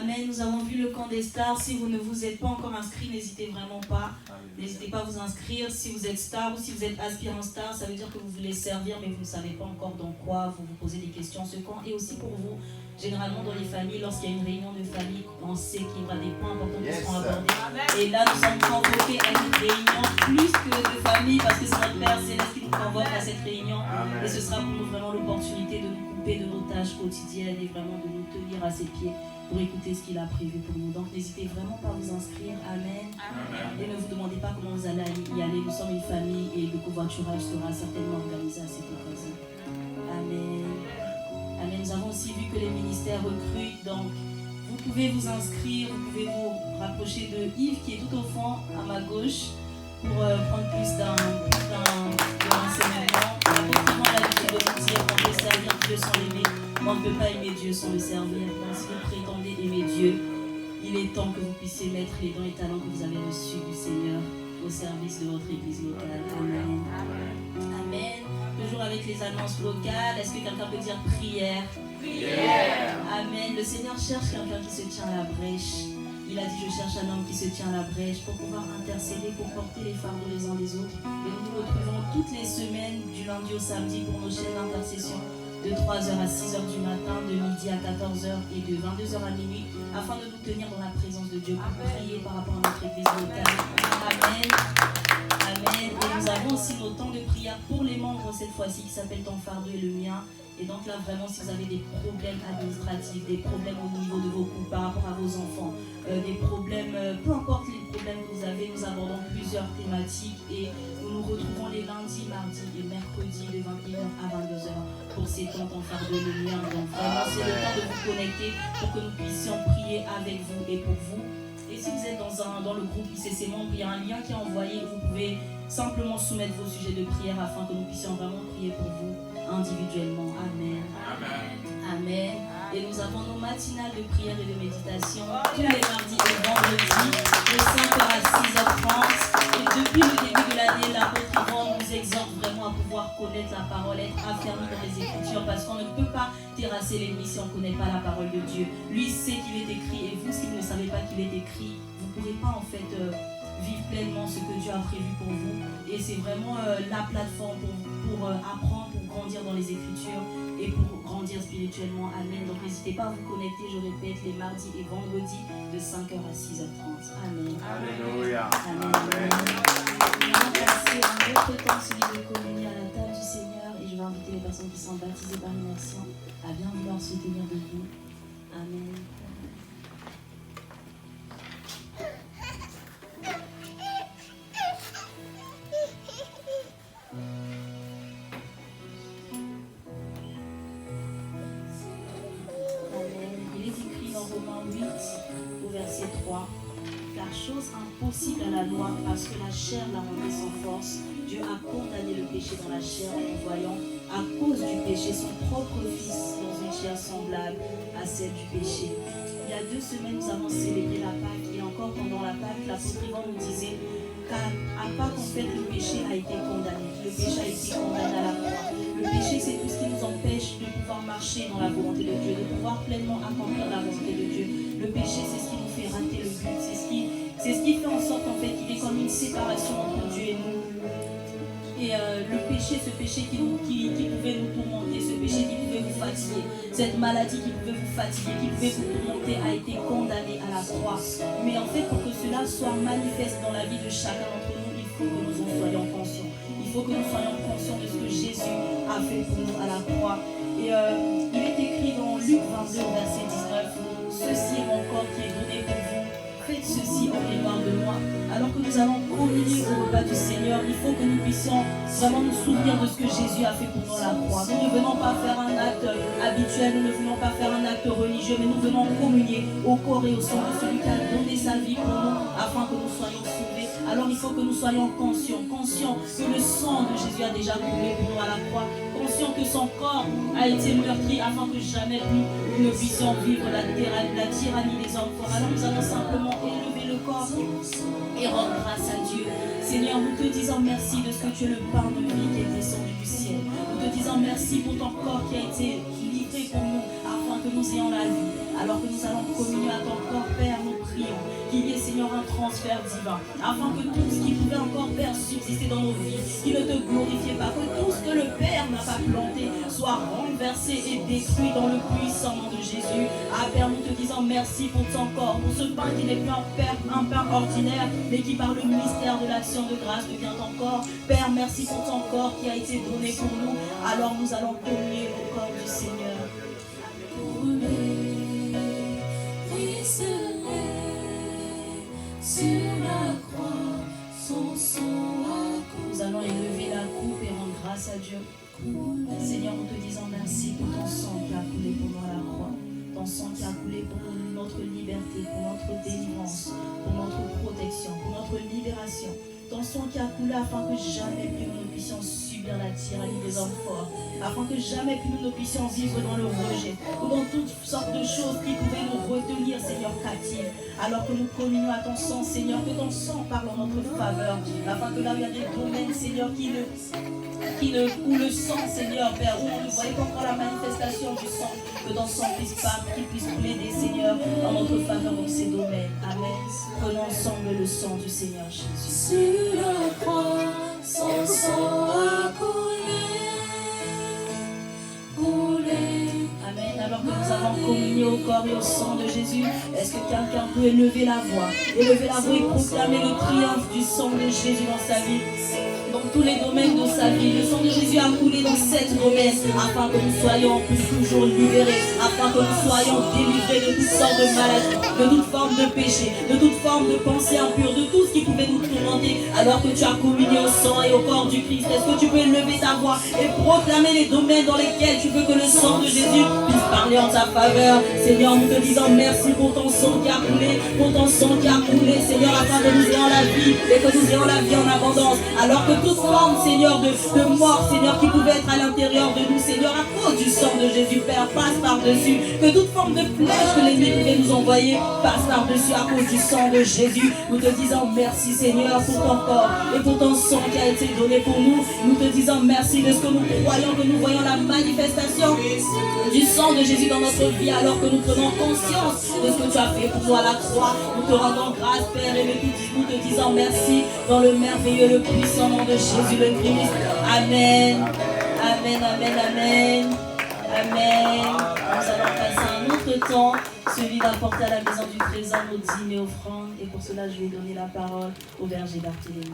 Amen. Nous avons vu le camp des stars. Si vous ne vous êtes pas encore inscrit, n'hésitez vraiment pas. N'hésitez pas à vous inscrire. Si vous êtes star ou si vous êtes aspirant star, ça veut dire que vous voulez servir, mais vous ne savez pas encore dans quoi. Vous vous posez des questions. Ce camp est aussi pour vous. Généralement dans les familles, lorsqu'il y a une réunion de famille, on sait qu'il y aura des points importants qui seront abordés. Et là, nous sommes convoqués à une réunion plus que de famille, parce que c'est notre Père Céleste qui nous convoque à cette réunion. Et ce sera pour nous vraiment l'opportunité de nous couper de nos tâches quotidiennes et vraiment de nous tenir à ses pieds pour écouter ce qu'il a prévu pour nous. Donc n'hésitez vraiment pas à vous inscrire. Amen. Et ne vous demandez pas comment vous allez y aller. Nous sommes une famille et le covoiturage sera certainement organisé à cette occasion. Amen. Amen. Nous avons aussi vu que les ministères recrutent, donc vous pouvez vous inscrire, vous pouvez vous rapprocher de Yves qui est tout au fond à ma gauche pour prendre plus d'enseignement. L'apôtre a l'habitude de nous dire qu'on peut servir Dieu sans l'aimer, mais on ne peut pas aimer Dieu sans le servir. Donc si vous prétendez aimer Dieu, il est temps que vous puissiez mettre les dons et talents que vous avez reçus du Seigneur au service de votre église locale. Amen. Amen. Toujours avec les annonces locales. Est-ce que quelqu'un peut dire prière? Prière. Amen. Le Seigneur cherche quelqu'un qui se tient à la brèche. Il a dit, je cherche un homme qui se tient à la brèche pour pouvoir intercéder, pour porter les fardeaux les uns des autres. Et nous nous retrouvons toutes les semaines, du lundi au samedi, pour nos chaînes d'intercession, de 3h à 6h du matin, de midi à 14h et de 22h à minuit, afin de nous tenir dans la présence de Dieu pour prier par rapport à notre église locale. Amen. Amen. Et nous avons aussi nos temps de prière pour les membres cette fois-ci qui s'appelle Ton fardeau et le mien. Et donc là, vraiment, si vous avez des problèmes administratifs, des problèmes au niveau de vos couples par rapport à vos enfants, des problèmes, peu importe les problèmes que vous avez, nous abordons plusieurs thématiques et nous nous retrouvons les lundis, mardis et mercredis de 21h à 22h pour ces temps Ton fardeau et le mien. Donc vraiment, c'est le temps de vous connecter pour que nous puissions prier avec vous et pour vous. Et si vous êtes dans le groupe ICC Membre, il y a un lien qui est envoyé. Vous pouvez simplement soumettre vos sujets de prière afin que nous puissions vraiment prier pour vous individuellement. Amen. Amen. Amen. Et nous avons nos matinales de prière et de méditation tous les mardis et vendredis de 5h à 6h30. Et depuis le début de l'année, l'apôtre Yvon nous exhorte vraiment à pouvoir connaître la parole, être affermi dans les Écritures, parce qu'on ne peut pas terrasser l'ennemi si on ne connaît pas la parole de Dieu. Lui sait qu'il est écrit, et vous, si vous ne savez pas qu'il est écrit, vous ne pourrez pas en fait vivre pleinement ce que Dieu a prévu pour vous. Et c'est vraiment la plateforme pour apprendre, pour grandir dans les Écritures et pour grandir spirituellement. Amen. Donc n'hésitez pas à vous connecter, je répète, les mardis et vendredis de 5h à 6h30. Amen. Alléluia. Amen. Nous allons passer un autre temps, celui de communier à la table du Seigneur, et je vais inviter les personnes qui sont baptisées par l'immersion à bien vouloir se tenir debout. Amen. Impossible à la loi parce que la chair l'a rendu sans force. Dieu a condamné le péché dans la chair en envoyant à cause du péché son propre fils dans une chair semblable à celle du péché. Il y a 2 semaines, nous avons célébré la Pâque et encore pendant la Pâque, l'apôtre Yvon nous disait qu'à Pâque, en fait, le péché a été condamné. Le péché a été condamné à la croix. Le péché, c'est tout ce qui nous empêche de pouvoir marcher dans la volonté de Dieu, de pouvoir pleinement accomplir la volonté de Dieu. Le péché, c'est ce qui nous fait rater le but, c'est ce qui fait en sorte en fait qu'il est comme une séparation entre Dieu et nous. Et le péché, ce péché qui pouvait nous tourmenter, ce péché qui pouvait vous fatiguer, cette maladie qui pouvait vous fatiguer, qui pouvait vous tourmenter, a été condamné à la croix. Mais en fait, pour que cela soit manifeste dans la vie de chacun d'entre nous, il faut que nous en soyons conscients. Il faut que nous soyons conscients de ce que Jésus a fait pour nous à la croix. Et il est écrit dans Luc 22, verset 19, « Ceci est mon corps qui est donné pour vous. Faites ceci en mémoire de moi. » Alors que nous allons communier au repas du Seigneur, il faut que nous puissions vraiment nous souvenir de ce que Jésus a fait pour nous à la croix. Nous ne venons pas faire un acte habituel, nous ne venons pas faire un acte religieux, mais nous venons communier au corps et au sang de celui qui a donné sa vie pour nous, afin que nous soyons sauvés. Alors il faut que nous soyons conscients que le sang de Jésus a déjà coulé pour nous à la croix, conscients que son corps a été meurtri afin que jamais plus nous ne puissions vivre la tyrannie des hommes forts. Alors nous allons simplement élever le corps et rendre grâce à Dieu. Seigneur, nous te disons merci de ce que tu es le pain de vie qui est descendu du ciel. Nous te disons merci pour ton corps qui a été livré pour nous afin que nous ayons la vie, Alors que nous allons communier à ton corps, Père, nous prions qu'il y ait, Seigneur, un transfert divin, afin que tout ce qui pouvait encore, Père, subsister dans nos vies, qui ne te glorifiait pas, que tout ce que le Père n'a pas planté soit renversé et détruit dans le puissant nom de Jésus. Ah, Père, nous te disons merci pour ton corps, pour ce pain qui n'est plus un pain ordinaire, mais qui par le mystère de l'action de grâce devient ton corps. Père, merci pour ton corps qui a été donné pour nous. Alors nous allons communier au corps du Seigneur. Sur la croix, son sang a coulé. Nous allons élever la coupe et rendre grâce à Dieu. Seigneur, nous te disons merci pour ton sang qui a coulé pour nous à la croix. Ton sang qui a coulé pour notre liberté, pour notre délivrance, pour notre protection, pour notre libération. Ton sang qui a coulé afin que jamais plus nous ne puissions subir la tyrannie des hommes forts, afin que jamais plus nous ne puissions vivre dans le rejet ou dans toutes sortes de choses qui pouvaient nous retenir, Seigneur, captifs. Alors que nous communions à ton sang, Seigneur, que ton sang parle en notre faveur, afin que là où il y a des domaines, Seigneur, où le sang, Seigneur, Père, où on ne voyait pas encore la manifestation du sang, que ton sang puisse plaider, Seigneur, en notre faveur dans ces domaines. Amen. Prenons ensemble le sang du Seigneur Jésus. Sur la croix, son sang a coulé. Amen. Alors que nous avons communié au corps et au sang de Jésus, est-ce que quelqu'un peut élever la voix et proclamer le triomphe du sang de Jésus dans sa vie? Dans tous les domaines de sa vie, le sang de Jésus a coulé dans 7 domaines, afin que nous soyons toujours libérés, afin que nous soyons délivrés de toutes sortes de maladies, de toute forme de péché, de toute forme de pensée impure, de tout ce qui pouvait nous tourmenter. Alors que tu as communié au sang et au corps du Christ, est-ce que tu peux élever ta voix et proclamer les domaines dans lesquels tu veux que le sang de Jésus puisse parler en ta faveur? Seigneur, nous te disons merci pour ton sang qui a coulé, Seigneur, afin que nous ayons la vie et que nous ayons la vie en abondance. Alors que toute forme, Seigneur, de mort, Seigneur, qui pouvait être à l'intérieur de nous, Seigneur, à cause du sang de Jésus, Père, passe par-dessus. Que toute forme de flèche que l'ennemi pouvait nous envoyer passe par-dessus à cause du sang de Jésus. Nous te disons merci, Seigneur, pour ton corps et pour ton sang qui a été donné pour nous. Nous te disons merci de ce que nous croyons, que nous voyons la manifestation du sang de Jésus dans notre vie, alors que nous prenons conscience de ce que tu as fait pour nous à la croix. Nous te rendons grâce, Père, et nous te disons merci dans le merveilleux, le puissant nom de Jésus le Christ. Amen. Amen, amen, amen. Amen. Nous allons passer un autre temps, celui d'apporter à la maison du trésor nos dîmes et offrandes. Et pour cela, je vais donner la parole au berger Barthélemy.